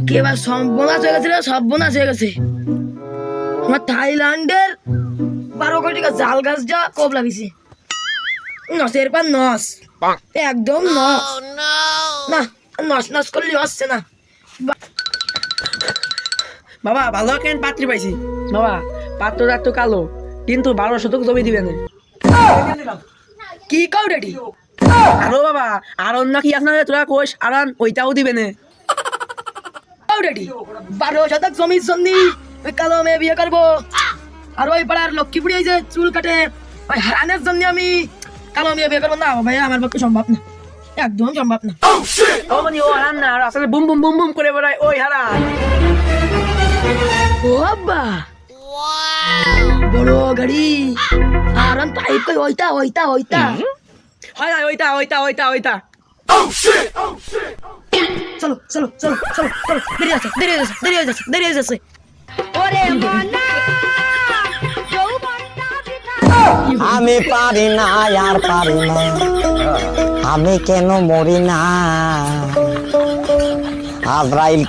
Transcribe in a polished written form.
একেবারে সর্বনাশ হয়ে গেছে রে, সর্বনাশ হয়ে গেছে। আমার থাইল্যান্ডের 12 কোটি টাকা জাল গাছ যা কোপ লাগিয়েছে, নসের পর নস, একদম নস। না, নস নস করলে হচ্ছে না। বাবা ভালো কেন পাত্রী পাইছি। বাবা পাত্রটা একটু কালো, কিন্তু 12 শতক জমি দিবে না। কি কাউ রেডি? আরো বাবা আর অন্য কি আপনার তোরা কোষ আরান ওইটাও দিবে না। Cow ready? 12 শতক জমির জন্য ওই কালো মেয়ে বিয়ে করবো, আর ওই পাড়ার লক্ষ্মীপুরি এই যে চুল কাটে ওই হারানের জন্য আমি কালো মেয়ে বিয়ে করবো? না ভাইয়া, আমার পক্ষে সম্ভব না, একদম সম্ভব না। ও মানে ও হারান না, আর আসলে বুম বুম বুম বুম করে বেড়ায় ওই হারান। ও বাবা, বড় গাড়ি আর পাইপ কই ওইটা ওইটা ওইটা। হয় হয়, ওইটা ওইটা ওইটা ওইটা। চলো চলো চলো চলো চলো, দেরি আছে দেরি হয়ে যাচ্ছে দেরি হয়ে যাচ্ছে দেরি হয়ে যাচ্ছে। ওরে মনা আমি পারি না আর পারি না, আমি কেন মরি না? আজরাইল